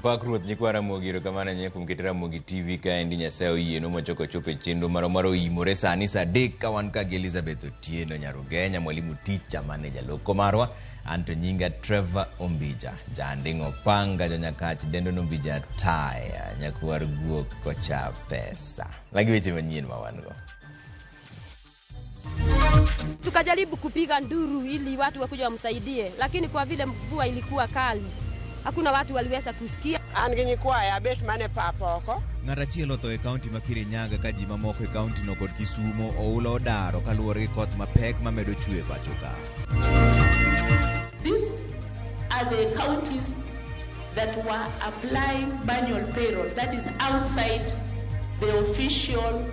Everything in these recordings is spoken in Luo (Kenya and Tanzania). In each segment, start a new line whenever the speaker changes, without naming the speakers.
Pak ruoth nyikwara mogiro kamana nyekum kitera mogi TV ka endi nyaseo yieno mochoko chope chenro maro imore sani saa 3 ka wan ka gi Elizabeth Otieno Nyarugenya mwalimu teacher manager loko marwa anto nyinga Trevor Ombija jandingo panga janyakach dendo Ombija taya nyakwar guok kocha pesa lagi weche manyien mawango.
Tukajaribu kupiga nduru ili watu wakuja wamsaidie, lakini kwa vile mvua ilikuwa kali hakuna watu waliweza kusikia.
Angenyi kwa ya bet mane papoko.
Ngarachielo to e county ma Kirinyaga ka ji mamoko e county no kod Kisumo oula odaro kaluwore gi koth mapek mamedo chue pacho ka.
These are the counties that were applying manual payroll, that is outside the official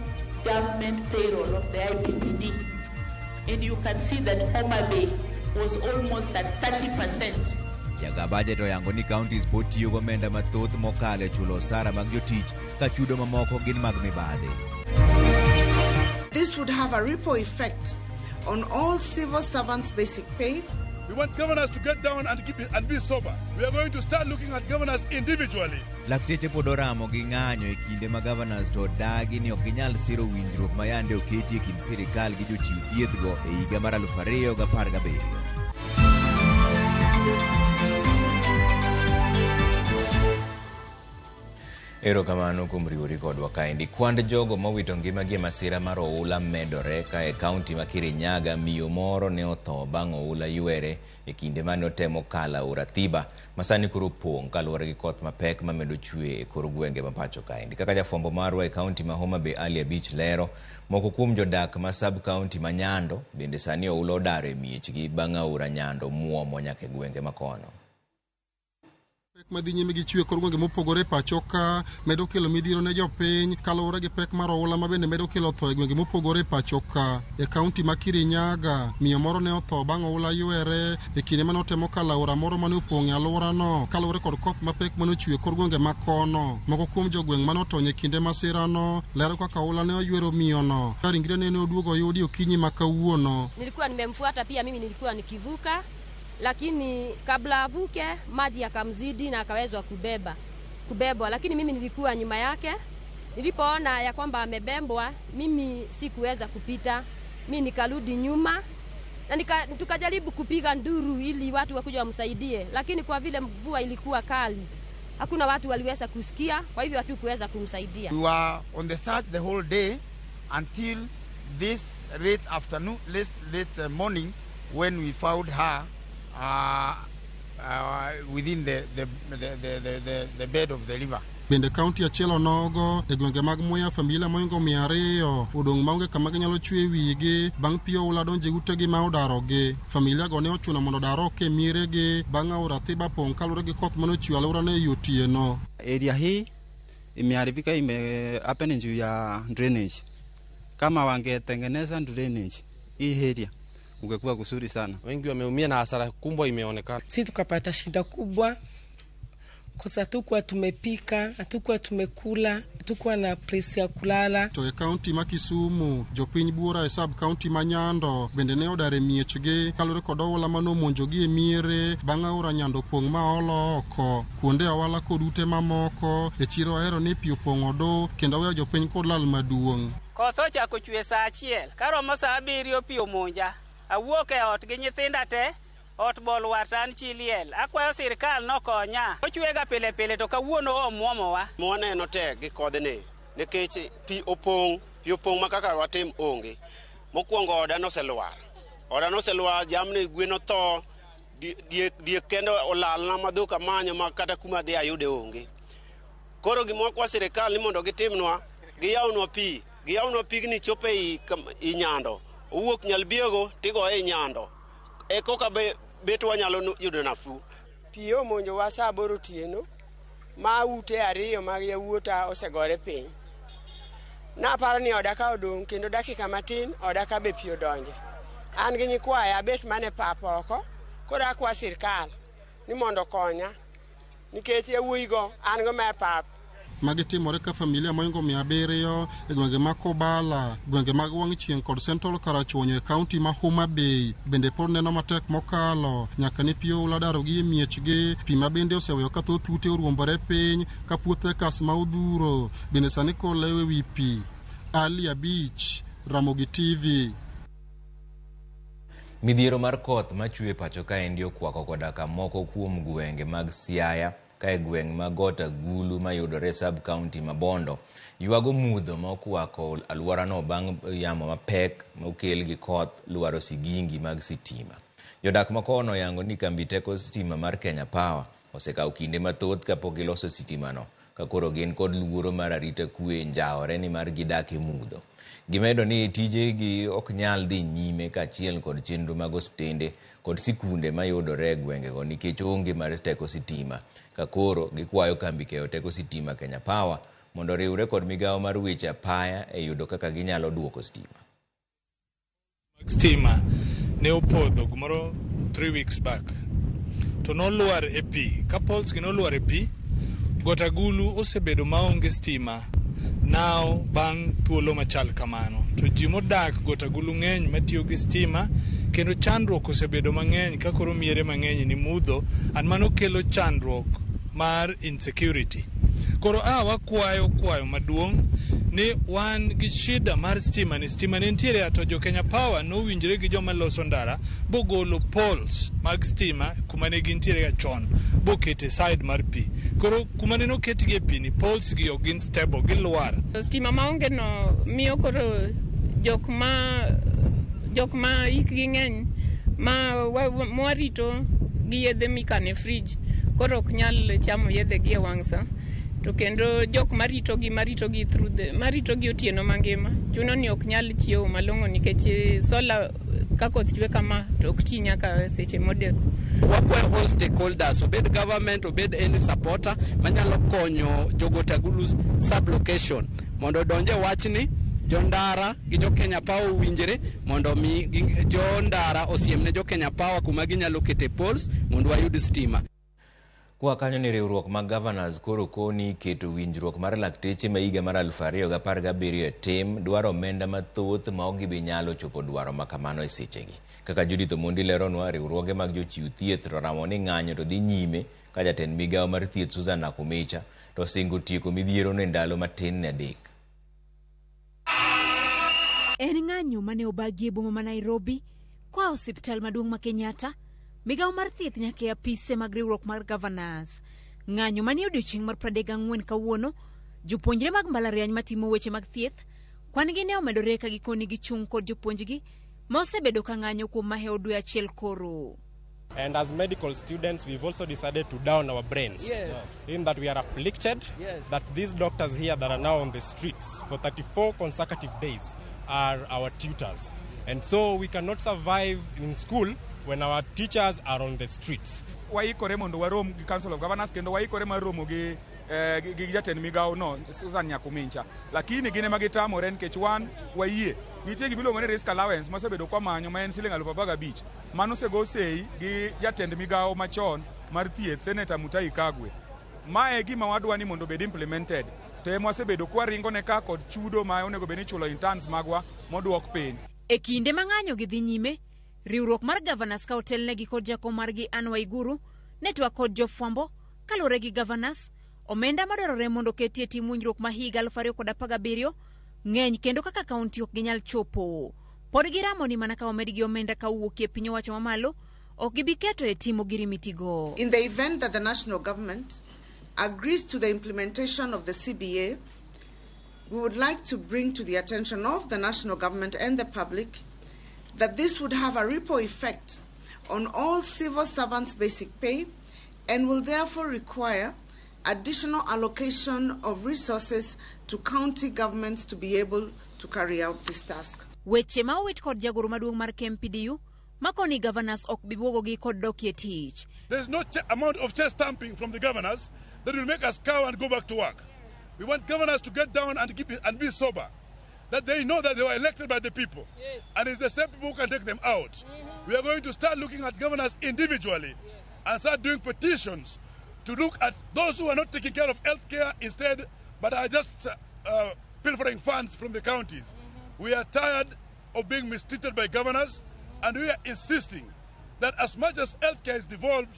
government payroll of the IPPD. And you can see that Homa Bay was almost at 30%.
Jaga budget oyango ni counties potiyo gomenda mathoth mokale chulo osara mag jotich ka chudo mamoko gin mag mibadhi.
This would have a ripple effect on all civil servants' basic pay.
We want governors to get down and be sober. We are going to start looking at governors individually.
Lakteche pod oramo gi ng'anyo e kinde ma governors to dagi ni ok ginyal siro winjruok ma yande oketi e kind sirikal gi jochiw thiethgo e higa mar 2017.
Ero kamano kuom riwori kodwa kaendi. Kwand jogo mawito ngimagi e masira mar oula medore ka e kaunti ma Kirinyaga miyo moro ne otho bang' oula ywere e kinde mane otemo kala aora Thiba masani koro pong' kaluwore gi koth mapek mamedo chue e kor gwenge ma pacho kaendi. Kaka jafwambo marwa e kaunti ma Homa Bay Ali Abich lero, moko kuom jodak ma sub kaunti ma Nyando bende sani oula odaro e miechgi bang' aora Nyando muomo nyaka e gwenge makono.
Pek madhi nyime gi chue kor gwenge mopogore pacho ka medo kelo midhiero ne jopiny kaluwore gi pek mar oula ma bende medo kelo tho e gwenge mopogore pacho ka. E kaunti ma Kirinyaga miyo moro ne otho bang' oula ywere e kinde mane otemo kalo aora moro mane opong' e alworano kaluwore kod koth mapek mane ochue kor gwenge makono. Moko kuom jogweng' mane otony e kinde masirano lero kaka oula ne oywero miyono. Ringre ne oduogo oyudi okinyi ma kawuono.
Nilikuwa nimemfuata pia, mimi nilikuwa nikivuka, lakini kabla avuke maji yakamzidi na akawezwa kubebwa, lakini mimi nilikuwa nyuma yake. Nilipoona ya kwamba amebebwa, mimi sikuweza kupita, mimi nikarudi nyuma na tukajaribu kupiga nduru ili watu wakuja wamsaidie, lakini kwa vile mvua ilikuwa kali hakuna watu waliweza kusikia, kwa hivyo hatukuweza kumsaidia.
We were on the search the whole day until this late afternoon, late morning, when we found her within the bed of the river.
Bende kaunti achiel onogo e gwenge mag Mwea familia moingo 200 odong' maonge kama ginyalo chwe wigi bang' pi oula donjo e utegi ma odarogi. Familia go ne ochuno mondo darok e mieregi bang' aora Thiba pong' kaluwore gi koth mane ochwe alworano e otieno.
Area hii imeharibika, happen juu ya drainage. Kama wangetengeneza drainage hii area ungekuwa kusuri sana.
Wengi wameumia na hasara kubwa imeonekana.
Sisi tukapata shida kubwa kwa sababu hatukuwa tumepika, hatukuwa tumekula, hatukuwa na place ya kulala.
To e kaunti ma Kisumu, jopiny buora e sub kaunti ma Nyando bende ne odare miechgi kaluwore kod oula mane omonjogi e miere bang' aora Nyando pong' ma olo oko. Kuonde awala kod ute mamoko e chiro ahero ni pi opong' odo kendo weyo jopiny kod lal maduong'.
Koth ochako chue saa 1 karomo saa 7 pi omonja. Awuok e ot gi nyithinda te, ot bol watan chiliel. Akwayo sirikal nokonya. Ochwega pile to kawuono omuomowa.
Mwaneno tek gi kodhne nikech pi opong' ma kaka watim onge. Mokwongo oda noseluar jamni gweno tho diek kendo olalna madhok amanyo ma kata kuma dhi ayude onge. Koro gimwa sirikal ni mondo gitimnwa giyawnwa pigni chope i Nyando. Uwuok Nyalbiego tigo e Nyando e koka bet wanyalo yudo nafu.
Pi omonjo wa saa 8 otieno ma ute 2 mag yawuota osegore piny. Naparo ni oda ka odong' kendo dakika matin oda ka be pi odonje. An gi nyikwaya bet mane papoko koro akwa sirikal ni mondo konya nikech yawuoyigo an go me pap.
magitimore ka familia moingo 700 e gwenge ma Kobala, gwenge mag Wangchieng kod Central Karachuonyo e kaunti ma Homa Bay bende pod neno matek mokalo nyaka ni pi oula darogi e miechgi, pi ma bende oseweyo ka thoth ute oruombore piny ka puothe kas ma odhuro bende sani kolewe wi pi. Ali Abich, Ramogi TV.
Midhiero mar koth machue pacho ka endi okwako koda ka moko kuom gwenge mag Siaya ka e gweng' ma Got Agulu mayudore sub county ma Bondo ywago mudho ma okwako alworano bang' yamo mapek ma okel gi koth lwaro sigingi mag sitima. Jodak ma kono yango ni kambi teko sitima mar Kenya Power osekawo kinde mathoth kapok giloso sitimano ka koro gin kod luoro mar arita kwe njaore ni mar gidak e mudho. Gimedo ni tijegi ok nyal dhi nyime kaachiel kod chenro mag osiptende kod sikunde mayudore e gwengego nikech onge mar teko sitima ka koro gikwayo kambi keyo teko sitima Kenya Power mondo riwre kod migawo mar weche apaya e yudo kaka ginyalo duoko sitima.
Stima ne opodho gimoro 3 weeks back to noluar e pi ka poles gi noluar e pi. Got Agulu osebedo maonge stima now bang' thuolo machal kamano to ji modak Got Agulu ng'eny matiyo gi stima kendo chandruok osebedo mang'eny ka koro miere mang'eny ni mudho an mano kelo chandruok mar insecurity. Koro wakwayo maduong' ni wan gi shida mar stima ni stima ne nitiere to jo Kenya Power nowinjore gi joma loso ndara bogolo poles mag stima kuma ne gintiere ga chon bokete side mar pi. Koro kuma ne noketgi e pi ni poles gi ogin stable gilwar.
Stima maonge no miyo koro jok ma ikgi ng'eny ma warito gi yedhe mikane fridge koro ok nyal chamo yedhe gi e wang' sa. To kendo jok marito gi otieno mangima chuno ni ok nyal chiewo malong'o nikech sola ka koth chwe kama to ok ti nyaka seche modeko.
Wakwayo all stakeholders, obed government, obed any supporter manyalo konyo jo Got Agulu sub-location mondo odonje wachni jo ndara gi jo Kenya Power winjere mondo mi jo ndara osiemne jo Kenya Power kuma ginyalo kete poles mondo wayud stima.
Kwa kanyo ni riwruok mag governors koro koni keto winjruok mar lakteche ma higa mar 2017 tim dwaro omenda mathoth ma ok gibi nyalo chopo dwaro makamano e sechegi. Kaka Judith Omondi leronwa, riwruoge mag jochiw thieth to ramo ni ng'anyo to dhi nyime ka jatend migawo mar thieth Susan Nakumicha to singo tieko midhiero ne ndalo matin ne adek.
En ng'anyo mane obagi e boma ma Nairobi kwa osiptal maduong' ma Kenyatta migawo mar thieth nyaka e apise mag riwruok mar governors. Ng'anyo manie odiochieng' mar 34 kawuono, jopuonjre mag mbalariany matimo weche mag thieth kwan gi ne omedore ka gikoni gichung' kod jopuonjgi ma osebedo ka ng'anyo kuom maheo dwe achiel koro.
And as medical students, we've also decided to down our brains. In that we are afflicted that these doctors here that are now on the streets for 34 consecutive days are our tutors. And so we cannot survive in school when our teachers are on the streets.
Waikore mondo warom gi Council of Governors kendo waikore maromo gi jatend migawo no Susan Nakumicha. Lakini gine magitamore nikech wan wayie nitie gibiluongo ni risk allowance mosebedo kwa manyo ma en Sh15,000 mano sego sei gi jatend migawo machon mar thieth Senator Mutahi Kagwe. Mae gima wadwa ni mondo bed implemented. To ema wasebedo kwa ringo ne ka kod chudo ma onego bed ni chulo interns magwa moduok piny.
E kinde ma ng'anyo gi dhi nyime, riwruok mar governors ka otelnegi kod jakom margi Anne Waiguru ne twak kod jofwambo kalure gi governors omenda madwarore mondo ketie tim winjruok ma higa 2017 ng'eny kendo kaka kaunti ok ginyal chopo. Pod giramo ni mana ka omedgi omenda kawuok e piny owacho mamalo ok gibi keto e timo girimitigo.
In the event that the national government agrees to the implementation of the CBA, we would like to bring to the attention of the national government and the public that this would have a ripple effect on all civil servants' basic pay and will therefore require additional allocation of resources to county governments to be able to carry out this task.
Weche ma owit kod jagoro maduong' mar KMPDU makoni governors ok bibuogogi kod dokie tich.
There is no amount of chest stamping from the governors that will make us cow and go back to work. We want governors to get down and be sober. That they know that they were elected by the people. Yes. And it's the same people who can take them out. We are going to start looking at governors individually and start doing petitions to look at those who are not taking care of health care instead but are just pilfering funds from the counties. We are tired of being mistreated by governors, and we are insisting that as much as healthcare is devolved,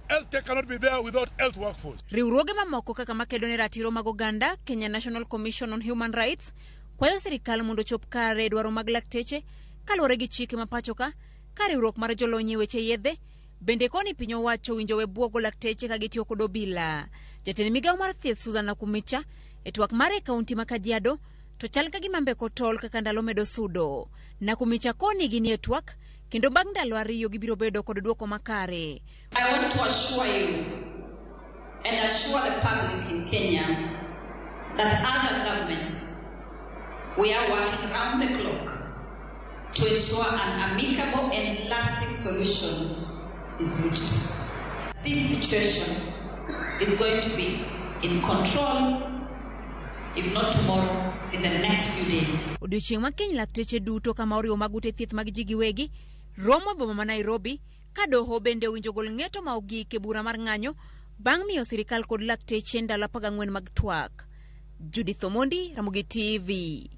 healthcare cannot be there without health workforce.
Riwruoge mamoko kaka makedo ne ratiro mag oganda, Kenya National Commission on Human Rights, kwayo sirikal mondo chop kare dwaro mag lakteche kaluwore gi chike mapachoka ka riwruok mar jolony weche yedhe bende koni piny owacho winjo we buogo lakteche ka gitiyo kod obila. Jatend migawo mar thieth Susan Nakumicha e twak mar e kaunti ma Kajiado to chal ka gima mbeko tol kaka ndalo medo sudo. Nakumicha koni gini e twak kendo bang' ndalo 2 gibiro bedo kod duoko makare.
I want to assure you and assure the public in Kenya that as a government we are working round the clock to ensure an amicable and lasting solution is reached. This situation is going to be in control, if not tomorrow, in the next few days.
Odiochieng' ma keny lakteche duto kama oriwo mag ute thieth mag ji giwegi romo boma ma Nairobi ka doho bende owinjo gol ng'eto ma ogik e bura mar ng'anyo bang' miyo sirikal kod lakteche ndalo 14 mag twak. Judith Omondi, Ramogi TV.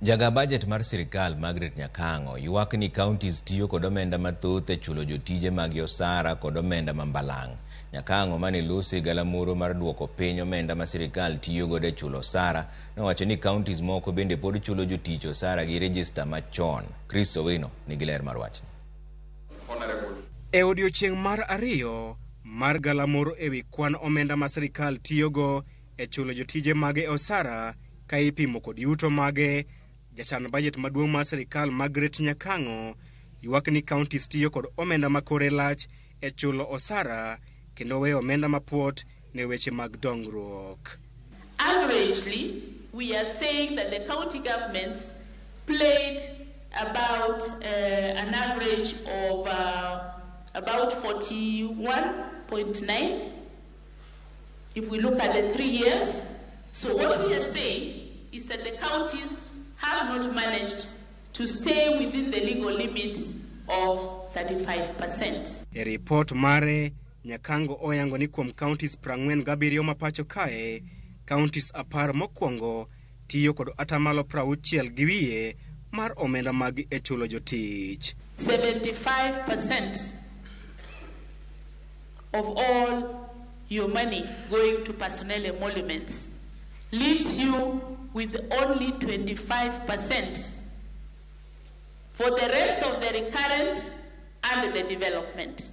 Jaga budget mar sirikal Margaret Nyakango ywak ni counties tiyo kod omenda mathoth e chulo jotije mag osara kod omenda mambalang'. Nyakango mane lusi galamuro mar duoko piny omenda ma sirikal tiyo godo e chulo osara nowacho ni counties moko bende pod chulo jotich osara gi register machon. Chris Owino nigi ler mar wachni.
E odiochieng' mar 2 mar galamuro ewi kwan omenda ma sirikal tiyogo e chulo jotije mage osara ka ipimo kod yuto mage, jachan budget maduong' mar sirikal Margaret Nyakango ywak ni counties tiyo kod omenda makore lach e chulo osara kendo weyo omenda mapuot ne weche mag dongruok.
Averagely, we are saying that the county governments played about an average of about 41.9 if we look at the 3 years. So what we are saying is that the counties have not managed to stay within the legal limit of 35%.
E report mare, Nyakango oyango ni kuom counties 47 mapacho kae, counties 10 mokwongo tiyo kod atamalo 60 gi wiye mar omenda mag e chulo jotich.
75% of all your money going to personnel emoluments leaves you with only 25% for the rest of the recurrent and the development.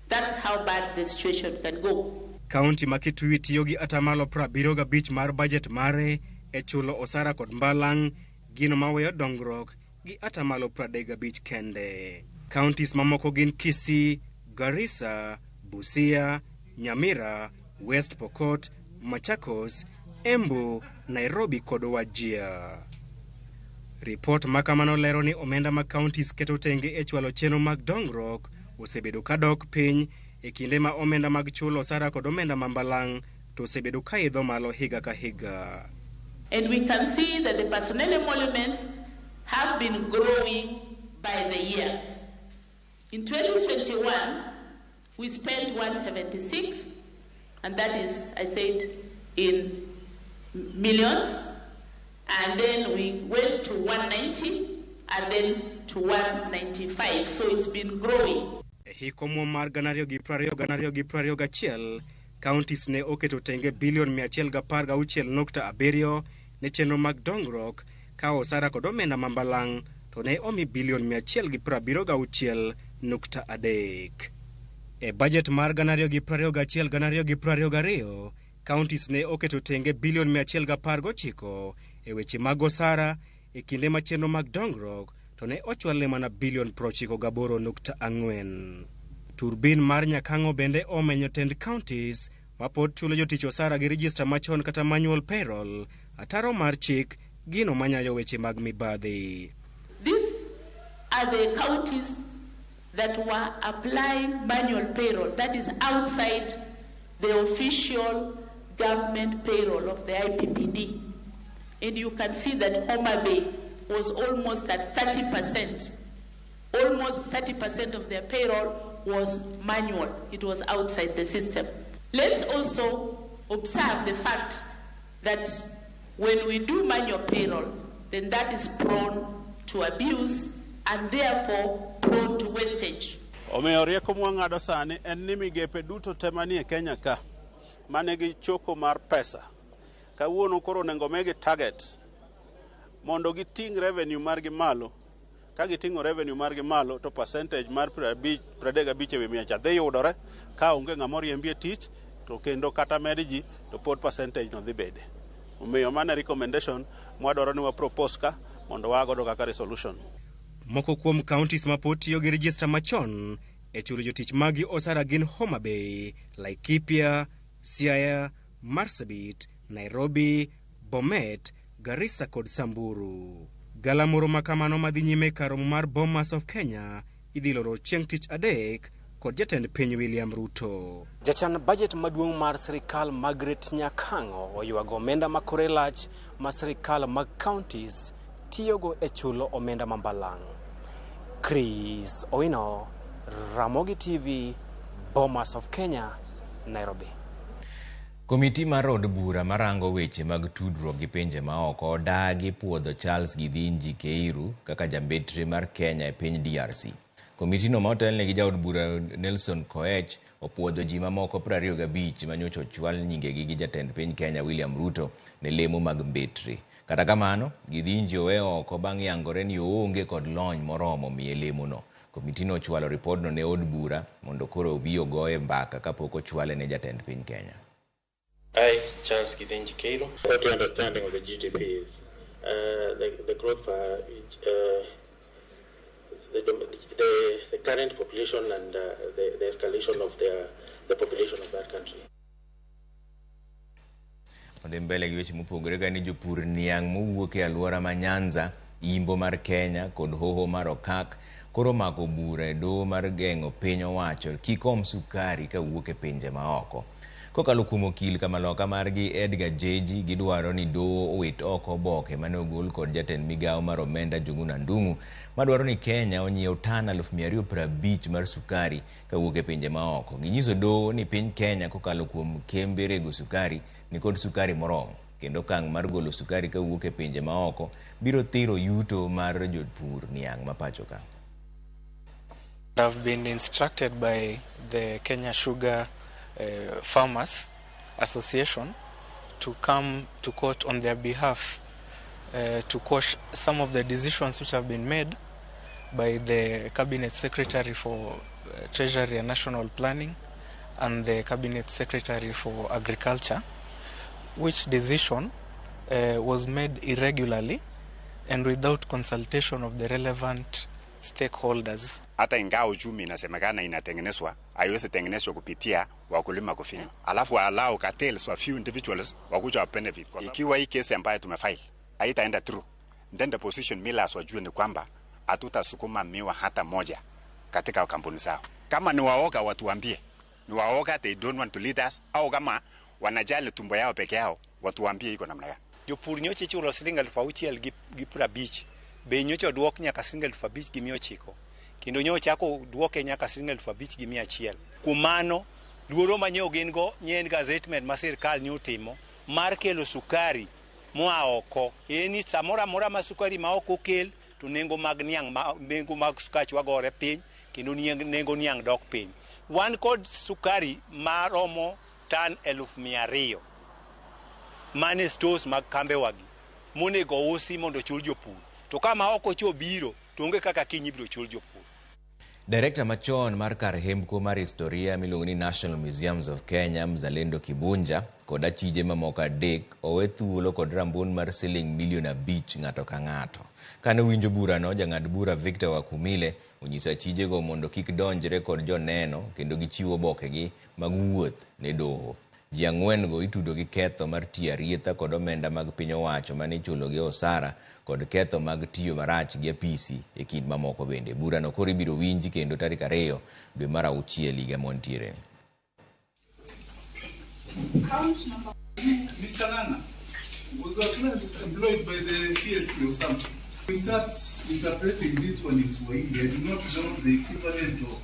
That's how bad the situation can go.
County Makitui tiyo gi atamalo 75 mar budget mare e chulo osara kod mbalang' gino maweyo dongruok gi atamalo 35 kende. Counties mamoko gin Kisii, Garissa, Busia, Nyamira, West Pokot, Machakos, Embu, Nairobi kod Wajir. Report makamano lero ni omenda ma counties keto tenge e chwalo chenro mag dongruok osebedo kadok piny e kinde ma omenda mag chulo osara kod omenda mambalang' to osebedo ka idho malo higa ka higa.
And we can see that the personnel emoluments have been growing by the year. In 2021, we spent 176, and that is, I said, in millions, and then we went to 190, and then to 195, so it's been growing.
Hiko mar 2021, counties ne oketo tenge bilion 116.7 ne chenro mag dongruok ka osara kod omenda mambalang' to ne omi bilion 176.3. E budget mar 2021-2022, counties ne oketo tenge bilion 119 e weche mag osara e kinde ma chenro mag dongruok to ne ochwale mana bilion 98.4. Turbin mar Nyakango bende omenyo tend counties mapod chulo jotich osara gi register machon kata manual payroll ataro mar chik gino manyayo weche mag mibadhi.
These are the counties that were applying manual payroll, that is outside the official government payroll of the IPPD. And you can see that Homa Bay was almost at 30%. Almost 30% of their payroll was manual. It was outside the system. Let's also observe the fact that when we do manual payroll, then that is prone to abuse and therefore prone to wastage.
Omiyo rieko mwang'ado sani en ni migepe duto temanie Kenya ka manigi choko mar pesa kawuono koro onego megi target mondo giting revenue margi malo. Ka giting'o revenue margi malo to percentage mar 35 ewi mia cha dhi yudore ka onge ng'ama oriembie tich to kendo kata med ji to pod percentage no dhi bede. Omiyo mana recommendation mwadwaro ni wa propose ka mondo wagodo kaka resolution.
Moko kuom counties ma pod tiyo gi register machon e chulo jotich magi osara gin Homa Bay, Laikipia, Siaya, Marsabit, Nairobi, Bomet, Garissa kod Samburu. Galamoro makamano madhi nyime karomo mar Bomas of Kenya idhi loro chieng' tich adek kod jatend piny William Ruto. Jachan budget maduong' mar sirikal Margaret Nyakang'o oywago omenda makore lach ma sirikal mag counties tiyogo e chulo omenda mambalang'. Chris Owino, Ramogi TV, Bomas of Kenya, Nairobi.
Komiti mar od bura marango weche mag tudruok gi pinje maoko odagi puodho Charles Githinji Keiru kaka jambetre mar Kenya e piny DRC. Komiti no motelne gi jaod bura Nelson Koech opuodho ji mamoko 25 manyocha ochwal nyingegi gi jatend piny Kenya William Ruto ne lemo mag mbetre. Kata kamano, Githinji oweyo oko bang' yangore ni oonge kod lony moromo miye lemo no. Komiti no ochwalo ripodno ne od bura mondo koro obi ogoye mbaka kapok ochwale ne jatend piny Kenya.
I, Charles Githinji Keiru. What your understanding of the GDP is? The growth, the current population and the escalation of the population of that country.
Odhi mbele gi weche mopogore ka ni jopur niang' mowuok e alwora ma Nyanza, Imbo mar Kenya kod Hoho mar Okak koro mako bura e doho mar geng'o piny owacho kikom sukari ka wuok e pinje maoko. Kokalo kuom okil kamaloka margi Edgar Jeji gidwaro ni doho owit oko oboke mane ogol kod jatend migawo mar omenda Njuguna Ndung'u madwaro ni Kenya onyiew tan 250 mar sukari ka wuok e pinje maoko. Ginyiso doho ni piny Kenya kokalo kuom kembe rego sukari ni kod sukari moromo kendo kang' mar golo sukari ka wuok e pinje maoko biro thiro yuto mar jopur niang' ma pacho ka.
I've been instructed by the Kenya Sugar Farmers Association to come to court on their behalf to quash some of the decisions which have been made by the Cabinet Secretary for Treasury and National Planning and the Cabinet Secretary for Agriculture, which decision was made irregularly and without consultation of the relevant stakeholders.
Hata ingawa uchumi inasemekana inatengenezwa, haiwezi tengenezwa kupitia wakulima kufinywa. Alafu allow cartels wa few individuals wakuja wa benefit. Ikiwa hii kesi ambayo tumefile haitaenda through, then the position millers wajue ni kwamba hatutasukuma miwa hata moja katika kampuni zao. Kama ni waoga watuambie. Ni waoga they don't want to lead us, au kama wanajali tumbo yao peke yao watuambie iko namna gani.
Jopur nyoche chulo siling 6,000 gi 50. Be nyocha duok nyaka siling 5,000 gi 900. Kendo nyocha ako duoke nyaka siling 5,000 gi 100. Kumano luoro manyo gin go nyen gazetment ma sirkal ni utimo mar kelo sukari moa oko. Eni samora mora ma sukari ma oko kel to nengo mag niang' nengo mag sukari wagore piny kendo nengo niang' dok piny. Wan kod sukari maromo tan 200,000 mane stores mag kambe wagi monego usi mondo chul jopur. To kama oko chobiro to onge kaka kinyi biro chul jopur.
Director machon mar kar hemko mar historia miluongo ni National Museums of Kenya Mzalendo Kibunja kod achije mamoko adek owe thuolo kod rambun mar siling milion 5 ng'ato ka ng'ato. Kane winjo burano, jang'ad bura Victor Wakumile onyiso achijego mondo kik donjre kod joneno kendo gichiwo obokegi mag wuoth ne doho. Ji 4 go itudo gi ketho mar tiyo arietha kod omenda mag piny owacho mane ichulo gi osara kod ketho mag tiyo marach gi apisi e kind mamoko bende. Burano koro ibiro winji kendo tarik 2 dwe mar 6 higa montiere.
Mr. Nana, was your client employed by the TSC or something? We start interpreting this one in Swahili. I do not know the equivalent of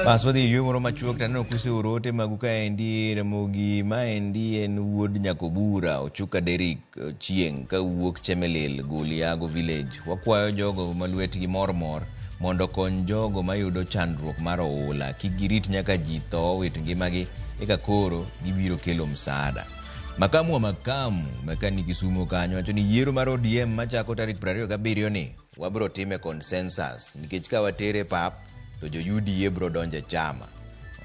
Paswa di yumoro machuok taneno kuse urote maguka endi Ramogi ma endi en wuod Nyakobura Ochuka Derrick Chieng ka wuok Chemelil Guliago village. Wakwayo jogo malwetgi mor mondo kony jogo mayudo chandruok mar oula kik girit nyaka ji tho wit ngimagi eka koro gibiro kelo msaada. Makamu mekani Kisumo kanyo wacho ni yiero mar ODM machako tarik 27 ni wabiro time consensus nikech ka watere pap to jo UDA bro donje chama.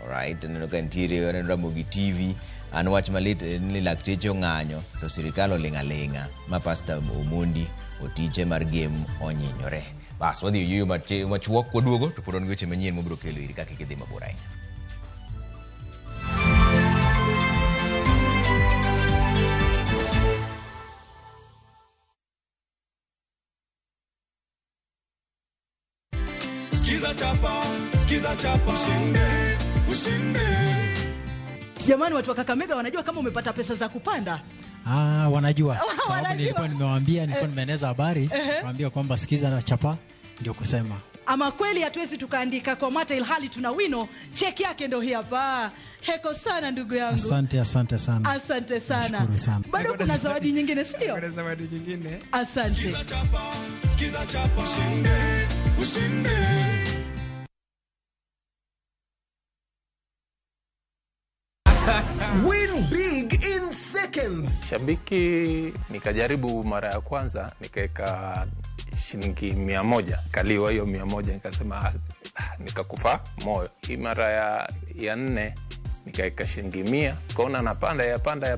Alright, neno ka ntiere Ramogi TV an wach malit ni lakteche ng'anyo to sirikal olinga ma Pastor Omondi otiche mar game onyinyore. Bas wadhi yuyo machuok kwaduogo to podon weche manyien mobiro kelo iri kaka gidhi mabor ahinya.
Skiza chapa ushinde. Jamani, watu wa Kakamega wanajua kama umepata pesa za kupanda?
Wanajua. Sababu nilikuwa nimewaambia, nilikuwa nimeeneza habari, waambia kwamba skiza chapa ndio kusema.
Ama kweli hatuwezi tukaandika kwa mata ilhali tuna wino, cheki yake ndio hii hapa. Heko sana ndugu yangu.
Asante sana.
Asante sana. Bado kuna zawadi nyingine, si ndio?
Kuna zawadi nyingine.
Asante. Skiza chapa ushinde.
Win big in seconds.
Shabiki nikajaribu mara ya kwanza nikaeka shilingi 100, kaliwa hiyo 100, nikasema nikakufa moyo. Hii mara ya 4 nikaeka shilingi 100, kaona napanda yapanda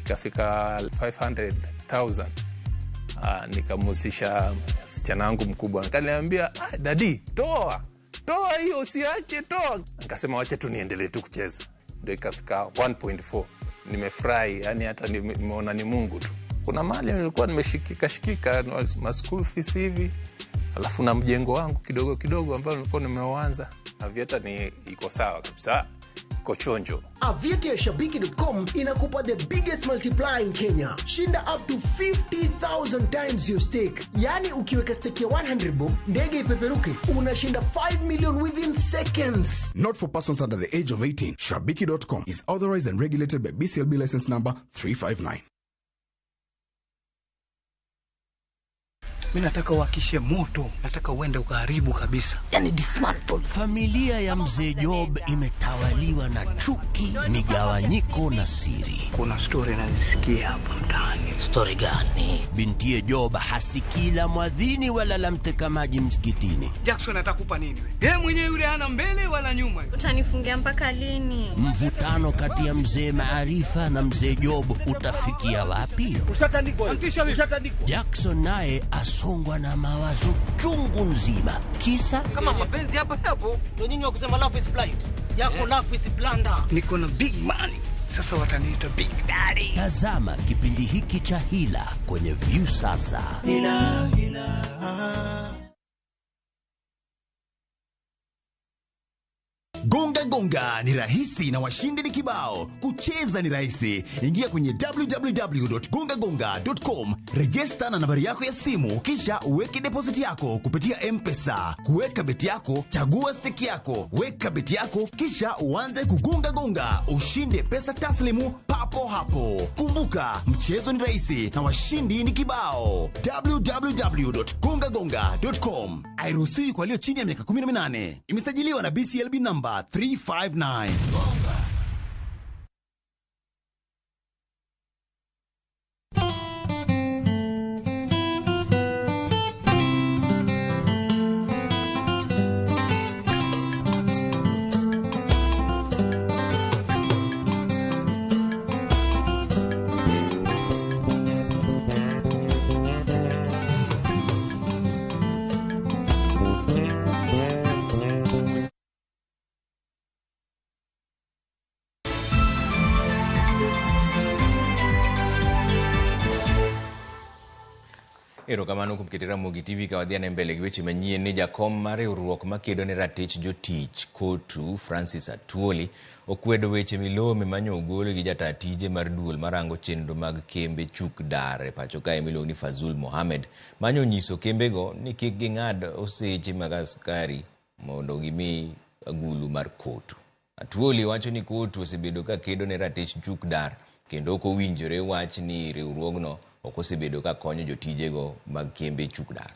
ikafika 500,000. Nikamusisha msichana wangu mkubwa, akaniambia dadi toa hiyo usiache toa. Nikasema wacha tu niendelee tu kucheza. Ndio ikafika 1.4. Nimefurahi, yani hata nimeona ni Mungu tu. Kuna mahali nilikuwa nimeshikika ma school fees hivi, alafu na mjengo wangu kidogo ambao nilikuwa nimeanza. Avieta ni iko sawa kabisa. Iko chonjo.
Avieta ya Shabiki.com inakupa the biggest multiplier in Kenya. Shinda up to 50,000 times your stake. Yani ukiweka stake ya 100 bob, ndege ipeperuke, unashinda 5 million within seconds.
Not for persons under the age of 18. Shabiki.com is authorized and regulated by BCLB license number 359.
Mimi nataka uwakishe moto, nataka uende ukaharibu kabisa. Yani dismantle.
Familia ya Mzee Job imetawaliwa na chuki, migawanyiko na siri.
Kuna story nazisikia hapa mtaani.
Story gani? Bintiye Job hasikila mwadhini wala lamteka maji msikitini.
Jackson atakupa nini wewe? Yeye mwenyewe yule hana mbele wala nyuma.
Utanifungia mpaka lini?
Mvutano kati ya Mzee Maarifa na Mzee Job utafikia wapi?
Ushatandikwa.
Jackson naye songwa na mawazo chungu nzima. Kisa
kama mapenzi hapo ndio nyinyi wakusema love is blind. Yako love is blunder. Niko na big money. Sasa wataniita Big Daddy.
Tazama kipindi hiki cha Hila kwenye View sasa.
Hila. Gonga ni rahisi na washindi ni kibao. Kucheza ni rahisi. Ingia kwenye www.gongagonga.com, register na nambari yako ya simu, kisha uweke deposit yako kupitia M-Pesa. Kuweka beti yako, chagua stake yako, weka beti yako, kisha uanze kugonga, ushinde pesa taslimu papo hapo. Kumbuka, mchezo ni rahisi na washindi ni kibao. www.gongagonga.com. Hairuhusiwi kwa walio chini ya miaka 18. Imesajiliwa na BCLB number 359.
Erokamano kuom keto Ramogi TV ka wadhi mbele gi weche manyien. Ni jakom mar riwruok makedo ne ratich jotich KOTU Francis Atwoli okwedo weche milome manyo ogol gi jata tije mar duol marango chenro mag kembe chuk dare pacho kae miluongo ni Fazul Mohamed manyo nyiso kembego ni kik ging'ad oseche mag askari mondo gimi agulu mar kotu. Atuoli wacho ni kotu osebedo ka kedo ne ratich juk dar kendo ok owinjore wach ni riwruogno ok osebedo ka konyo jotijego mag kembe juk dar.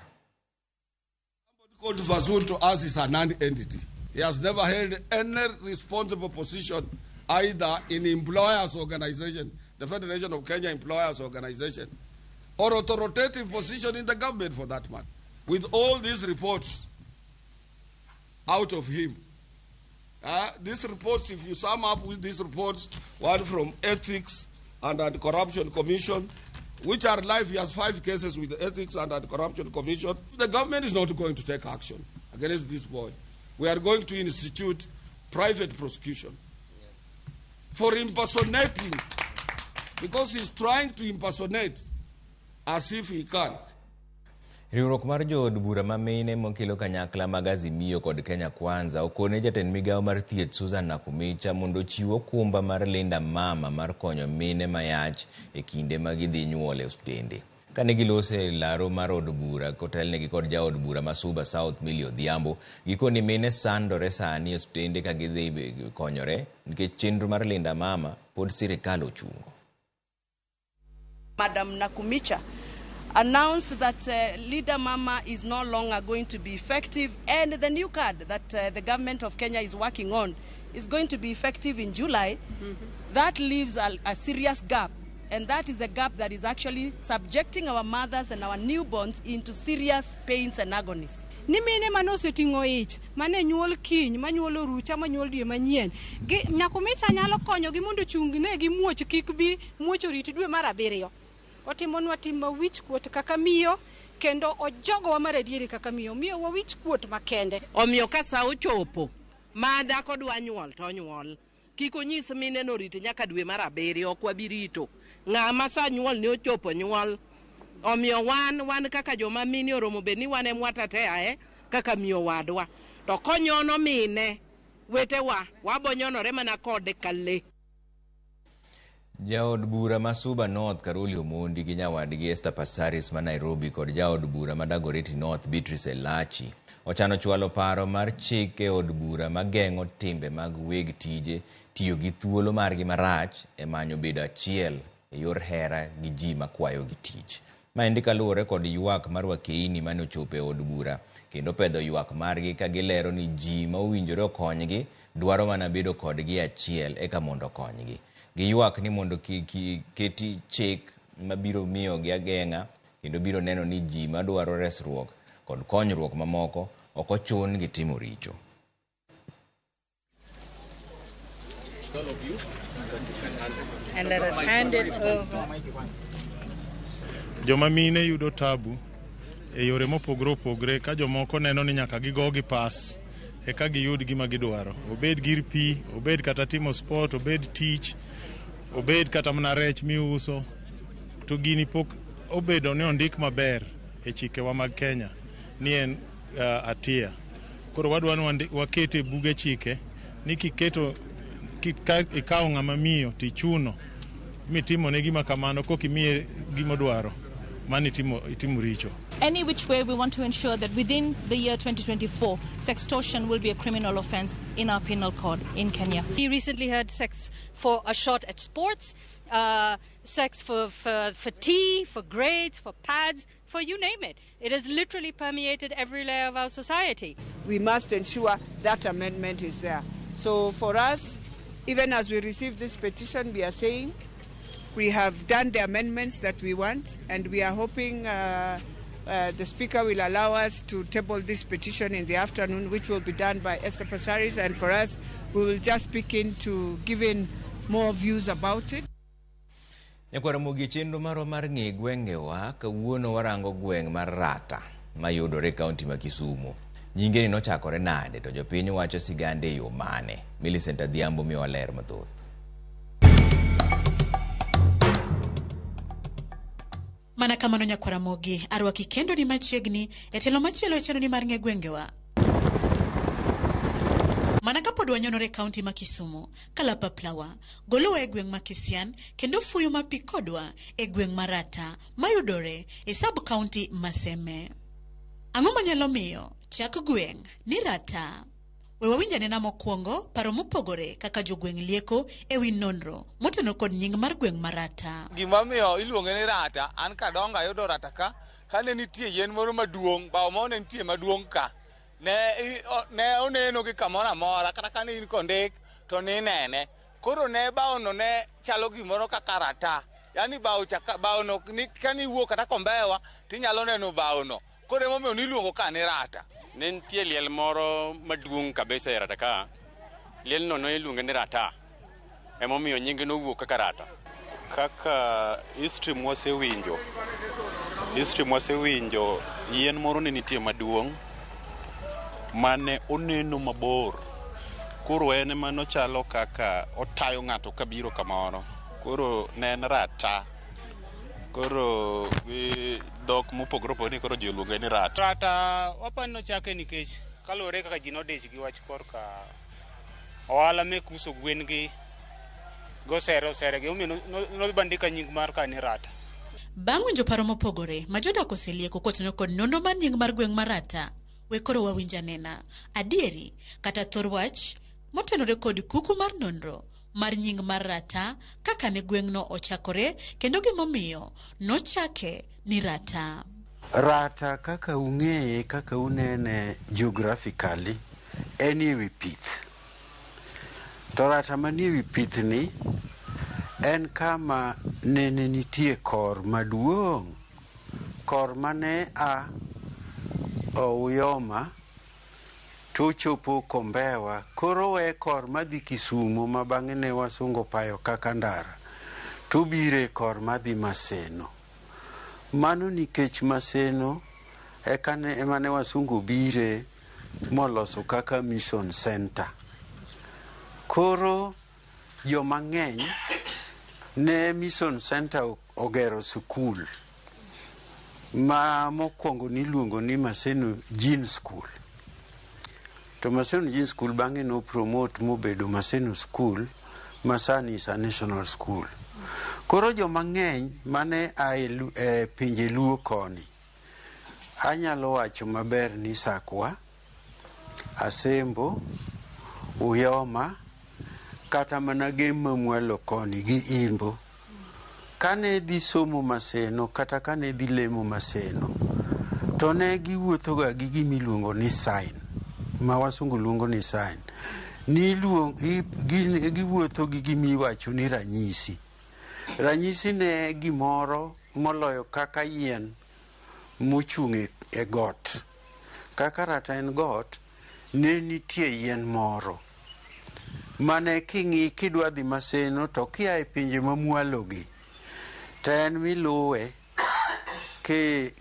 Called Fazul to us is a non-entity. He has never held any responsible position either in employers organization, the Federation of Kenya Employers Organization, or authoritative position in the government for that matter. With all these reports out of him, these reports, if you sum up with these reports, one from Ethics and Anti-Corruption Commission, which are live, he has 5 cases with the Ethics and Anti-Corruption Commission. The government is not going to take action against this boy. We are going to institute private prosecution for impersonating, because he's trying to impersonate as if he can.
Riwruok mar jood bura mamine mokelo kanyakla mag Azimio kod Kenya Kwanza okone jatend migawo mar thieth Susan Nakumicha mondo chiwo kumba mar Linda Mama mar konyo mine mayach e kinde ma gidhi nyuol e osiptende. Kane gilose laro mar od bura kotelnegi kod jaod bura Masuba South Millie Odhiambo, gikoni mine sandore sani e osiptende ka gidhi konyore nikech chenro mar Linda Mama pod sirikal ochungo.
Madam Nakumicha announced that Linda Mama is no longer going to be effective, and the new card that the government of Kenya is working on is going to be effective in July. That leaves a serious gap, and that is a gap that is actually subjecting our mothers and our newborns into serious pains and agonies.
Ni mine manose tingo ich mane nyuol kiny manyuolo rucha manyuol dwe manyien Nakumicha nyalo konyo gi mondo chungne gi muoch kik bi muocho rit dwe mar 7. Otimonwa timo wich kuot kaka miyo kendo ojogo wa maradieri kaka miyo wa wich kuot makende.
Omiyo ka sa ochopo ma dhako dwa nyuol to nyuol, kik onyis mine no rit nyaka dwe mar 7 ok wabirito. Ng'ama sa nyuol ne ochopo nyuol. Omiyo wan kaka joma mini oromo bed ni wan emwatatea kaka miyo wadwa. To konyono mine wetewa wabonyonore mana kode kale.
Jaod bura Masuba North Karoli Omondi gi nyawadgi Esther Passaris ma Nairobi kod jaod bura ma Dagoretti North Beatrice Elachi ochano chwalo paro mar chike od bura mageng'o timbe mag weg tije tiyo gi thuolo margi marach e manyo bedo achiel e yor hera gi ji makwayo gi tich. Maendi kaluwore kod ywak mar wakeini mane ochopo e od bura kendo pedho ywak margi ka gilero ni ji ma owinjore okonygi dwaro mana bedo kodgi achiel eka mondo okonygi. Giywak ni mondo keti chik mabiro miyo gi ageng'a kendo biro neno ni ji madwaro resruok kod konyruok mamoko ok ochun gi timo richo.
And let us hand it over.
Joma mine yudo tabu e yore mopogore opogore ka jomoko neno ni nyaka gigo gi pas e ka giyud gima gidwaro. Obed gir pi, obed kata timo sport, obed tich, obed kata mana rech miuso, to gini pok obedo ne ondik maber e chikewa mag Kenya ni en atia. Koro wadwa ni wakete buge chike ni kiketo ikawo ng'ama miyo tichuno mitimo ne gima kamano kokimiye gima dwaro mani itimo richo.
Any which way we want to ensure that within the year 2024, sextortion will be a criminal offense in our penal code in Kenya.
We recently heard sex for a shot at sports, sex for tea, for grades, for pads, for you name it. It has literally permeated every layer of our society.
We must ensure that amendment is there. So for us, even as we receive this petition, we are saying we have done the amendments that we want, and we are hoping the Speaker will allow us to table this petition in the afternoon, which will be done by Esther Passaris, and for us, we will just pick into giving more views about it.
Nyakwara mogi chenro maro mar ng'e gwengewa kawuono warango gweng' mar Rata mayudore kaunti ma Kisumu. Nyinge ni nochakore nade to jopiny wacho sigande yo mane. Millicent Adhiambo miwa ler mathoth.
Mana kamano Nyakwara mogi arwaki kendo ni machiegni e telo machielo e chenro ni mar ng'e gwengewa. Mana kapod wanyonore kaunti ma Kisumu, kalapaplawa, golowa e gweng' ma Kisian, kendo fuyo ma pi kodwa e gweng' Marata, mayudore e sub-county Maseme. Ang'o manyalo miyo chak gweng' ni rata. We wawinja nena mokwongo paro mopogore kaka jogweng' lieko ewi nonro motenore kod nying mar gweng' marata.
Gimomiyo iluonge ni rata, an kadongo ayudo rata ka, kane nitie yien moro maduong', bao moro ne nitie maduong' ka, ne oneno gi kamoro amora, kata kane in kondik to ninene. Koro ne bao no ne chalo gimoro kaka rata. Yani bao no kani wuok kata Kombewa tinyalo neno bao no. Koro emomiyo niluongo ka ni rata.
Ne nitie liel moro maduong' kabisa e rata ka. Liel no iluonge ni rata. Emomiyo nyinge nowuok kaka rata.
Kaka history mwasewinjo yien moro ne nitie maduong' mane oneno mabor. Koro en ema nochalo kaka otayo ng'ato kabiro kamoro. Koro ne en rata. Koro dhok mopogore opogore koro ji oluonge ni rata.
Rata wapani nochake nikech kaluwore kaka ji nodich gi wach korka ohala mek uso gwen gi gosere gi omiyo nobandika nying mar ka ni rata.
Bang' winjo paro mopogore ma jodak oselieko kotenore kod nonro mar nying mar gweng' marata, we koro wawinja nena adieri kata thor wach motenore kod kuku mar nonro mar nying mar rata kaka ne gweng'no ochakore kendo gimomiyo nochake ni rata.
Rata kaka ung'eye, kaka unene geographically, en ewi pith. To rata manie ewi pith ni en kama nene nitie kor maduong'. Kor mane a Uyoma to chopo Kombewa, koro we kor madhi Kisumu ma bang'e ne wasungo payo kaka ndara, to bire kor madhi Maseno. Mano nikech Maseno ema ne wasungo bire moloso kaka mission center. Koro joma ng'eny ne mission center ogero skul ma mokwongo niluongo ni Maseno Jean School. To Maseno Jean School bang'e no promote mobedo Maseno School, masani is a national school. Koro joma ng'eny mane e pinje luo koni, anyalo wacho maber ni Sakwa, Asembo, Uyoma, kata mana Gema Mwalo koni gi Imbo. Kane dhi somo Maseno kata kane dhi lemo Maseno, to ne giwuothoga gi gimiluongo ni sign, ma wasungu luongo ni sign. Giwuotho gi gimiwacho ni ranyisi. Ranyisi ne gimoro moloyo kaka yien mochung' e got. Kaka rata en got, ne nitie yien moro mane king'i kidwa dhi Maseno to kia e pinje mamwalogi, to en miluwe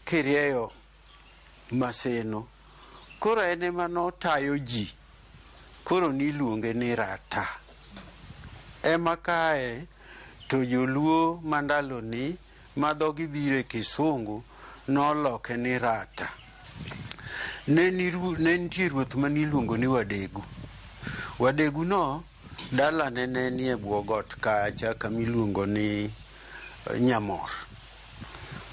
kirieyo Maseno. Koro en ema notayo ji, koro niluonge ni rata. Ema kae to joluo mandalo ni madhogi bire Kisungu noloke ni rata. Ne nitie ruoth maniluongo ni Wadegu. Wadegu no dala ne nie bwo got kacha kamiluongo ni Nyamor.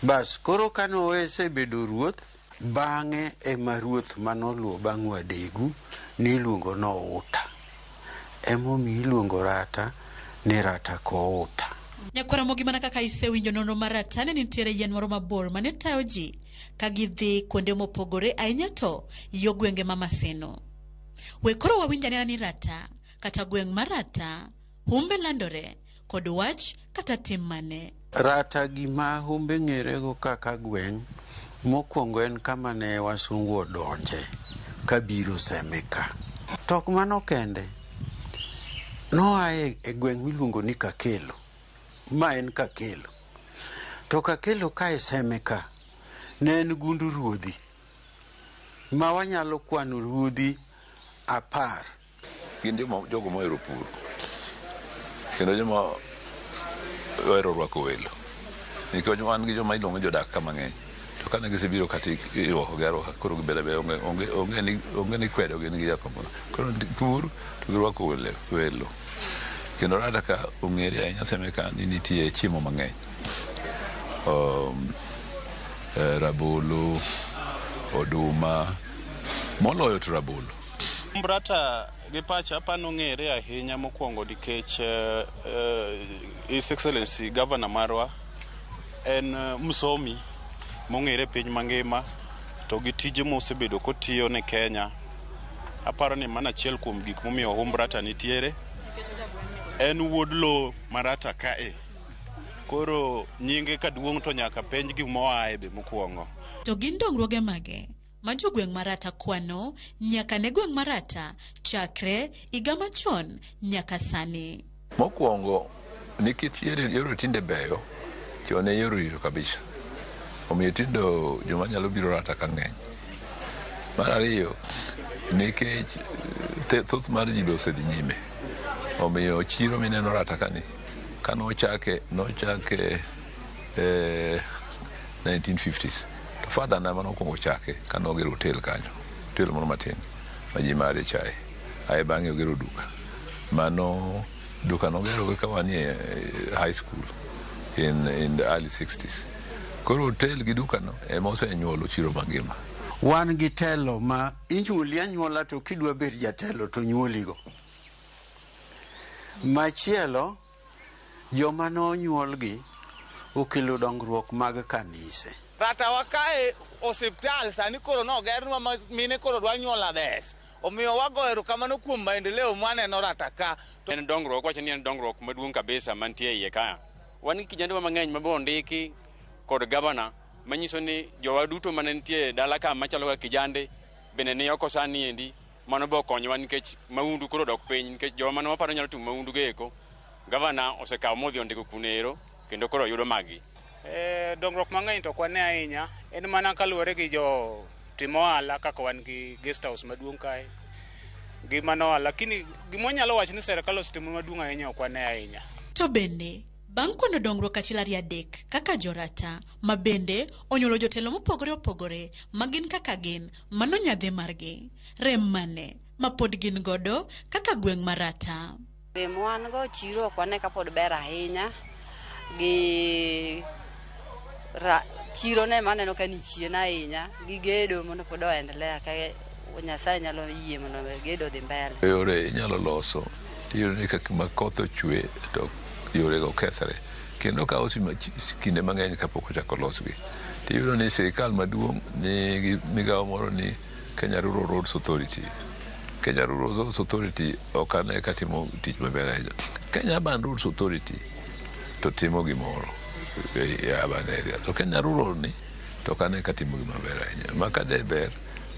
Bas koro kano osebedo ruoth, bang'e ema ruoth manoluo bang' Wadegu niluongo no Uta. Emomiyo iluongo rata ni rata ko Uta.
Nyakwara mogi mana kaka isewinjo nonro mar rata, ne nitiere yien moro mabor mane tayo ji ka gidhi kuonde mopogore ahinya to yo gwenge ma Maseno. We koro wawinja nena ni rata kata gweng' mar rata humbe landore kod wach kata tim mane.
Rata gima humbe ng'erego kaka gweng' mokwongo en kama ne wasungu odonje kabiro Semeka. Tok mano kende noae e gweng' miluongo ni Kakelo. Ma en Kakelo. To Kakelo ka e Semeka ne en gundu ruodhi ma wanyalo kwano ruodhi 10.
Gin jogo mohero pur kendo joma ohero rwako welo, nikech wan gi joma iluongo jodak ka mang'eny, to kane gisebiro kata irwakogi arwaka, koro gibedo onge ni kwedo gin gi jakombona. Koro pur to girwako welo. Kendo rata ka ong'ere ahinya Semeka ni nitie chiemo mang'eny, rabolo, oduma, moloyo to rabolo.
Mbrata gi pacha pano ng'ere ahinya mokwongo nikech His Excellency Governor marwa en msomi mong'ere piny mangima to gi tije mosebedo kotiyo ne Kenya. Aparo ni mana achiel kuom gik momiyo Humbrata nitiere en wuod lo marata kae. Koro nyinge kaduong' to nyaka penj gimoaye be mokwongo.
To gin dongruoge mage ma jogweng' marata kwano nyaka ne gweng' marata chakre higa machon nyaka sani.
Mokwongo nikech yore tinde beyo chone yore kabisa. Omiyo tindo joma nyalo biro rata ka ng'eny. Mar ariyo nikech thoth mar ji be osedhi nyime. Omiyo chiro mineno rata kani nochake 1950s. To father na mano kongo chake kanogero hotel kanyo. Hotel moro matin ma ji madhe chai. Ae bang'e ogero duka. Mano duka nogero ka wanie high school in the early 60s. Koro hotel gi duka no ema osenyuolo chiro mangima.
Wan gi telo ma inyuoli anyuola to kidwa bet jatelo to nyuoligo. Machielo joma nonyuolgi okelo dongruok mag kanise.
Rata wakae osiptal sani koro nogernwa ma mine koro dwa nyuola des. Omiyo wagoero kamano kuom maendeleo mwaneno rata ka.
En dongruok, wacho ni en dongruok maduong' kabisa mantie iye ka. Wan gi kijende mang'eny mabiro ndiki kod gavana manyiso ni jowa duto mane nitie dala ka machalo ka kijande bende ne oko sani endi mano bo konyowa nikech maundu koro dok piny nikech joma mane waparo nyalo timo maundu geko gavana osekawo modhi ondiko kunero kendo koro yudo magi.
Dongruok mang'eny to kwane ahinya en mana kaluwore gi jo timo ohala kaka wan gi guest house maduong' kae gi mano ohala, lakini gimonyalo wacho ni serikal osetimo maduong' ahinya ok wane ahinya.
To bende bang' kwano dongruok achiel ariyo adek kaka jorata ma bende onyuolo jotelo mopogore opogore ma gin kaka gin mano nyadhi margi rem mane ma pod gin godo kaka gweng' marata.
Rem wan go chiro ok wane ka pod ber ahinya gi chiro ne maneno ka ni chien ahinya gi gedo mondo pod oendelea ka Nyasaye nyalo yie mondo gedo dhi mbele.
Yore inyalo loso tiyudo ni kaka koth ochwe to yore go kethre kendo ka kinde mang'eny kapok ochako losgi tiyudo ni sirikal maduong' ni migawo moro ni Kenya Rural Roads Authority. Kenya Rural Roads Authority ok ane ka timo tich maber ahinya. Kenya Urban Roads Authority to timo gimoro e urban area. To Kenya Rural ni to ok ane ka timo gimaber ahinya. Ma ka de ber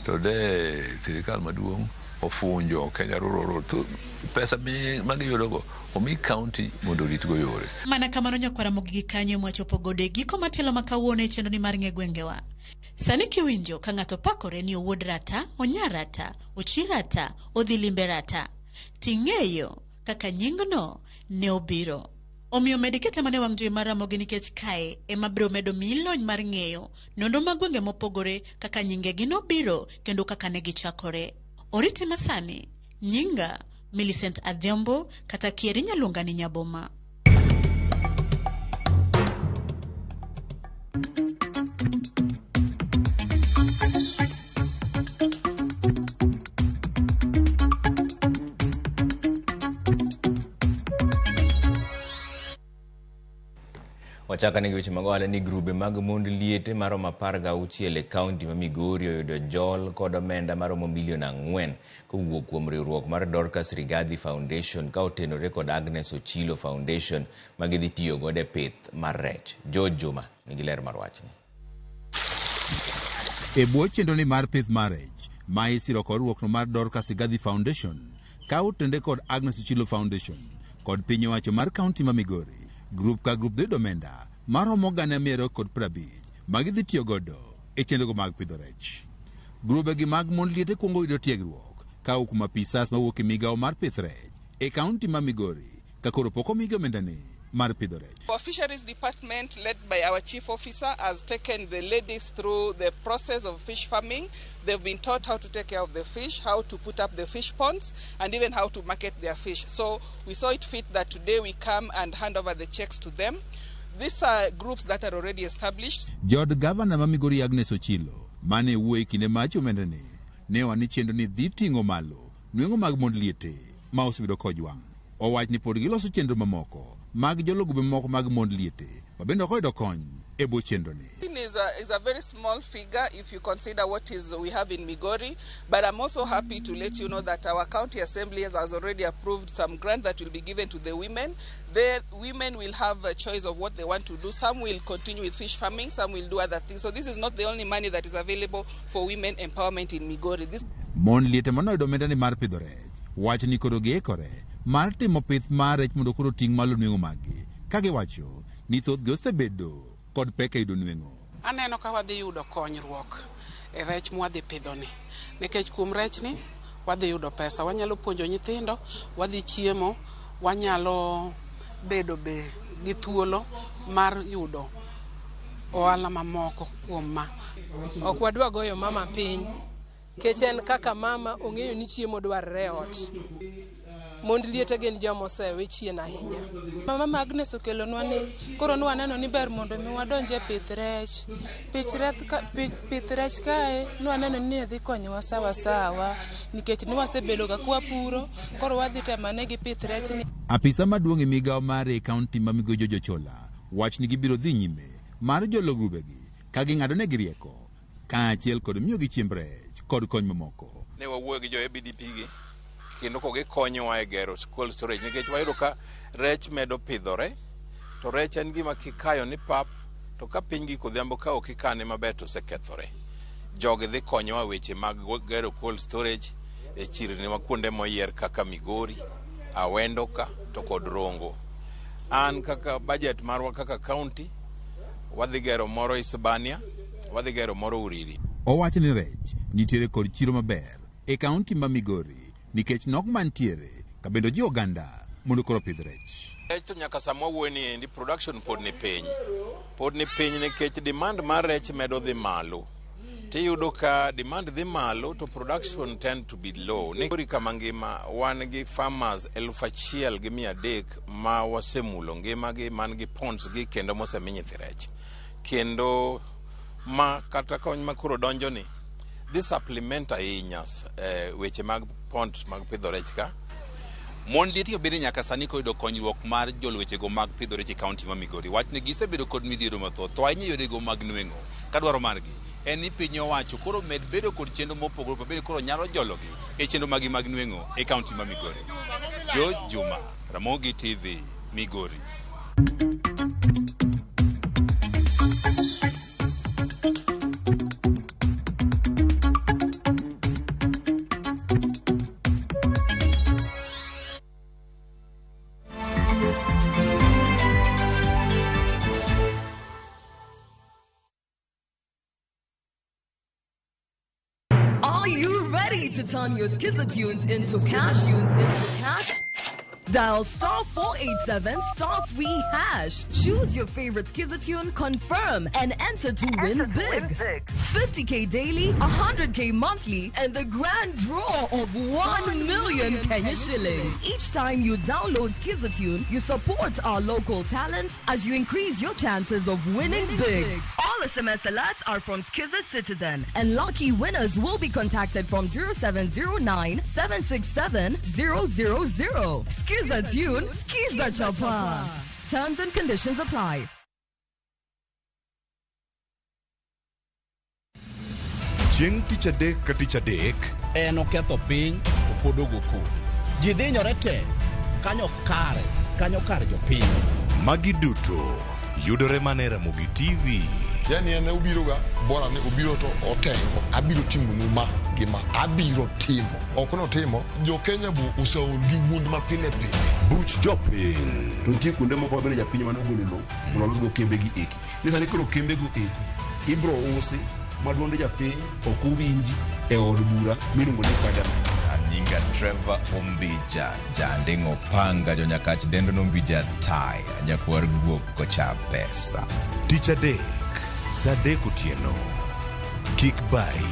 to de sirikal maduong' ofunjo Kenya Rural Road to pesa magiyudogo omi county mondo ritgo yore.
Mana kamano nyakwara mogigi kanyo mwachopo gode giko matelo makawuono e chenro ni mar ng'e gwengewa. Sani kiwinjo ka ng'ato pakore ni owuod rata, onya rata, ochi rata, odhi limbe rata. Ting'eyo kaka nyingno ne obiro. Omiyo medikete mane wang' jowi mar Ramogi nikech kae ema biro medo milony mar ng'eyo nonro mag gwenge mopogore kaka nyingegi nobiro kendo kaka ne gichakore. Oriti masani, nyinga Millicent Adhiambo kata Kieri Nyalunga ni Nyaboma.
Wachaka ni weche mag ohala ni grube mag mond liete maromo 16 e kaunti ma Migori oyudo jol kod omenda maromo milion 4 kowuok kuom riwruok mar Dorcas Rigathi Foundation ka otenore kod Agnes Ochilo Foundation ma gidhi tiyo godo e pith mar rech. George Juma nigi ler mar wachni.
E bwo chenro ni mar pith mar rech ma isiro kod riwruokno mar Dorcas Rigathi Foundation ka otende kod Agnes Ochilo Foundation kod piny owacho mar kaunti ma Migori. Grup ka grup dhi domenda maromo gana 150 magidhi tiyo godo e chenrogo mag pidho rech. Grube gi mag mond liete kuongo yudo tiegruok ka ukuma pisas mawuok e migawo mar pith rech e kaunti ma Migori ka koro pok omigi omendani mar pidho rech.
Our fisheries department led by our chief officer has taken the ladies through the process of fish farming. They've been taught how to take care of the fish, how to put up the fish ponds, and even how to market their fish. So we saw it fit that today we come and hand over the checks to them. These are groups that are already established.
Jod Governor ma Migori Agnes Ochilo mane wuoyo kinde mach omendani ne wani chenro ni dhi ting'o malo nweng'o mag mond liete ma osebedo kojwang'. Owach ni pod giloso chenro mamoko mag jolo gube moko mag mond liete ma bende okoyudo kony e bwo chenro ni.
Is a very small figure if you consider what we have in Migori, but I'm also happy to let you know that our county assembly has already approved some grant that will be given to the women. The women will have a choice of what they want to do. Some will continue with fish farming, some will do other things. So this is not the only money that is available for women empowerment in Migori.
Mond liete manoyudo omenda ni mar pidho rech wach ni koro giikore mar timo pith mar rech mondo koro ting' malo nweng'o maggi, ka giwacho ni thothgi osebedo kod pek e yudo nweng'o.
Aneno ka wadhi yudo konyruok e rech mwadhi pidho ni, nikech kuom rech ni wadhi yudo pesa, wanyalo puonjo nyithindo, wadhi chiemo, wanyalo bedo gi thuolo mar yudo ohala mamoko kuom ma.
Ok wadwa goyo mama piny, kech en kaka mama ong'eyo ni chiemo dwarre ot. Mond liete gin joma osewe chien ahinya.
Mama Agnes okelonwa ni koro nwaneno ni ber mondo mi wadonje pith rech. Pith rech kae nwaneno ni dhi konyowa sawa sawa nikech ni wasebedo ga kwa puro koro wadhi temane gi pith rech ni.
Apisa maduong' e migawo mar e kaunti ma Migoyo Jojo Chola wach ni gibiro dhi nyime mar jolo grubegi ka ging'ado ne girieko kaachiel kod miyogi chiemb rech kod kony mamoko.
Ne wawuoyo gi jo ABDP gi kendo ko gikonyowa e gero cold storage nikech wayudo ka rech medo pidhore to rech en gima kikayo ni pap to ka piny gi kodhiambo ka ok ikane maber to osekethore. Jogi dhi konyowa weche mag gero cold storage e chirni ma kuonde moyier kaka Migori, Awendo ka to kod Rongo. An kaka budget marwa kaka county wadhi gero moro Isebania, wadhi gero moro Uriri.
Owacho ni rech nitiere kod chiro maber e kaunti ma Migori nikech nok mantiere ka bendo ji oganda mondo koro pidh rech.
Rech to nyaka sama wuoyo ni endi production pod ni piny. Pod ni piny nikech demand mar rech medo dhi malo. Tiyudo ka demand dhi malo to production tend to be low. Migori kama ngima wan gi farmers 1,300 ma wasemulo ngima gi man gi ponds gi kendo mosemi nyithi rech. Kendo ma kata kony ma koro donjo ni dhi supplement ahinya weche mag pond mag pidho rech ka.
Mond liete obedi nyaka sani koyudo konyruok mar jolwechego mag pidho rech e kaunti ma Migori. Wach ni gisebedo kod midhiero mathoth to ahinya yorego mag nweng'o ka dwaro margi en ni piny owacho koro med bedo kod chenro mopogore opogore koro nyalo jologi e chenro magi mag nweng'o e kaunti ma Migori. George Juma, Ramogi TV, Migori.
To turn your Skizzer tunes into cash. Dial *487 *3#. Choose your favorite Skizzer tune, confirm, and enter to win big. 50k daily, 100k monthly, and the grand draw of 1 million Kenya shillings. Each time you download Skizzer tune, you support our local talent as you increase your chances of winning big. All SMS alerts are from Skizzer Citizen, and lucky winners will be contacted from 0709 767 000. Skizzer tune, Skizzer chapa. Terms and conditions apply.
Chieng' tich adek ka tich adek en oketho piny to pod ogo kwe. Ji dhinyore te kanyo kar jopiny. Magi duto yudore mana e Ramogi TV.
Yani ene ubiroga bora ne ubiro to otengo abiro timo numa gima abiro timo okono timo jo Kenya bu usaol gi wuond ma pile pile
buch jopiny
to nitie kuonde moko bende japiny mane ogolo lo mondo los go kembe gi eki ni sani koro kembe go eki ibro usi maduonde japiny ok uwinji e od bura miluongo ni Parliament.
Nyinga Trevor Ombija jandingo panga jo nyakach dendo Ombija tai nyakwar guok kocha pesa.
Tich adek saa 3 otieno kik bai.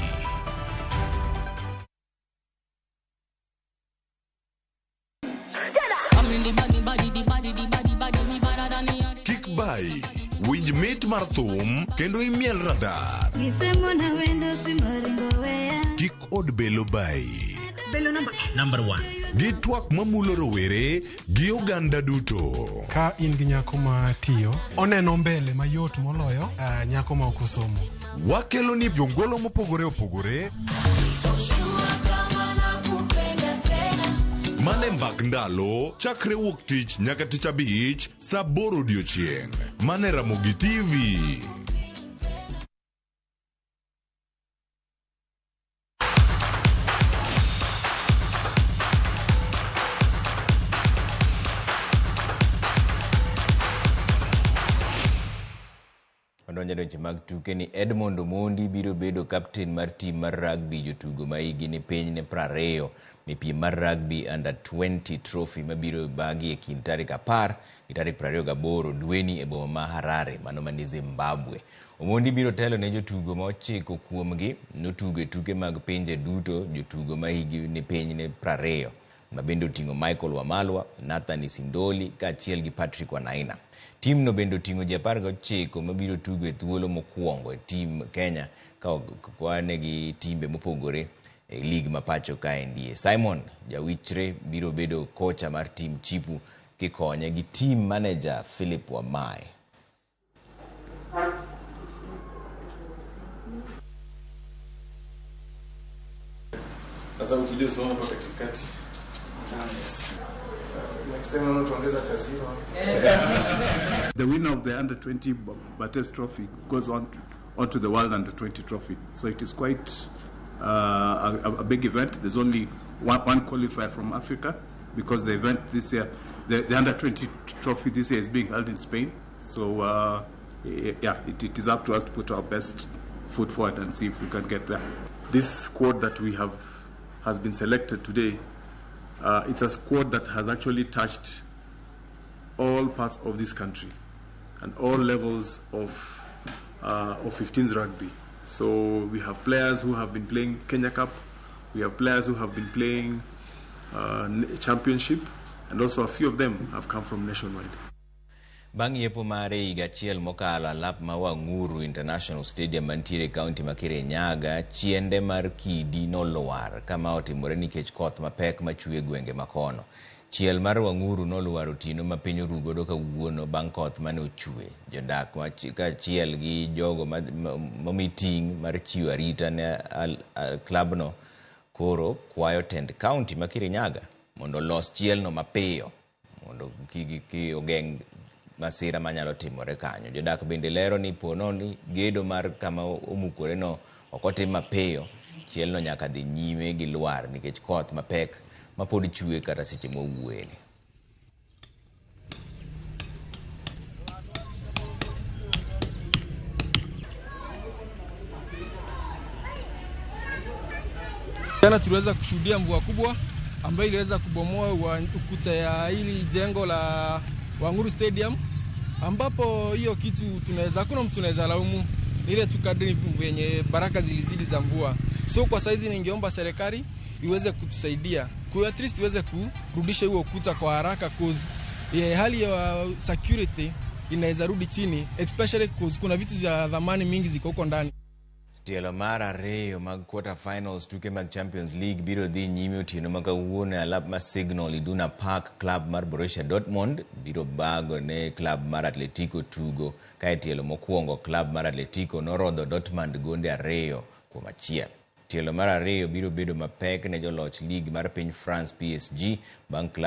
Kik bai winj mit mar thum kendo imiel radar.
Gisemo na wendo simaringo weya
kik od belo bai.
Belo number 1.
Gi twak mamulo rowere gi oganda duto.
Ka in gi nyako ma tiyo, oneno mbele mayot moloyo nyako ma ok osomo.
Wakelo ni jongolo mopogore opogore. Mane mbak ndalo chakre wuok tich nyaka tich abich saa 8 odiechieng'. Mane Ramogi TV.
Donjo donje mag tuke ni Edmond Omondi biro bedo kapten mar tim mar rugby jotugo ma higi ni piny ne 20 e piem mar rugby under 20 trophy mabiro bagi e kind tarik 10 gi tarik 28 dweni e boma ma Harare mano mani Zimbabwe. Omondi biro telo ne jotugo ma ochiko kuomgi notugo e tuke mag pinje duto jotugo ma higi ni piny ne 20 ma bende oting'o Michael Wamalwa, Nathan Isindoli kaachiel gi Patrick Wanaina. Tim no bendo tingo ji 19 mabiro tugo e thuolo mokwongo e tim Kenya ka kwane gi timbe mopogore e lig ma pacho kae ndie. Simon Jawichre biro bedo kocha mar tim Chipu kikonye gi team manager Philip Wamai.
Sasa ukijua sio hapa katikati. Yes. Next time we'll tuongeza kasiro.
The winner of the under 20 Bates Trophy goes on to the World Under 20 Trophy. So it is quite a big event. There's only one qualifier from Africa because the event this year, the Under 20 Trophy this year is being held in Spain. So it is up to us to put our best foot forward and see if we can get there. This squad that we have has been selected today. It's a squad that has actually touched all parts of this country and all levels of 15s rugby. So we have players who have been playing Kenya Cup, we have players who have been playing championship, and also a few of them have come from nationwide.
Bang' yepo mare higa achiel mokalo alap ma Wanguru International Stadium mantiere kaunti ma Kirinyaga chiende mar kidi nolwar kama otimore nikech koth mapek machwe gwenge makono. Chiel mar Wanguru nolwar otieno ma piny orugodo kawuono bang' koth mane ochwe. Jodak kaachiel gi jogo momiting mar chiwo arita ne klabno koro kwayo tend kaunti ma Kirinyaga mondo los chielno mapiyo mondo ki ogeng' masira manyalo timore kanyo. Jodak bende lero ni pono ni gedo mar kama omukore no okotim mapiyo chielno nyaka dhi nyime gi lwar nikech koth mapek mapod chwe kata seche mowuele.
Jana tuliweza kushuhudia mvua kubwa ambayo iliweza kubomoa ukuta ya hili jengo la Wanguru Stadium, ambapo hiyo kitu hakuna mtu tunaweza laumu, ile tu kadri venye baraka zilizidi za mvua. So kwa saizi ningeomba serikali iweze kutusaidia kwa at least iweze kurudisha hiyo ukuta kwa haraka cause hali ya security inaweza rudi chini, especially cause kuna vitu za dhamani mingi ziko huko ndani.
Tielo mar ariyo mag quarter finals tuke mag Champions League biro dhi nyime otieno ma kawuono alap ma Signal Iduna Park club mar Borussia Dortmund biro bago ne club mar Atletico tugo kae tielo mokwongo club mar Atletico norodho Dortmund gonde 2-1. Tielo mar ariyo biro bedo mapek ne joloch league mar piny France PSG bang' club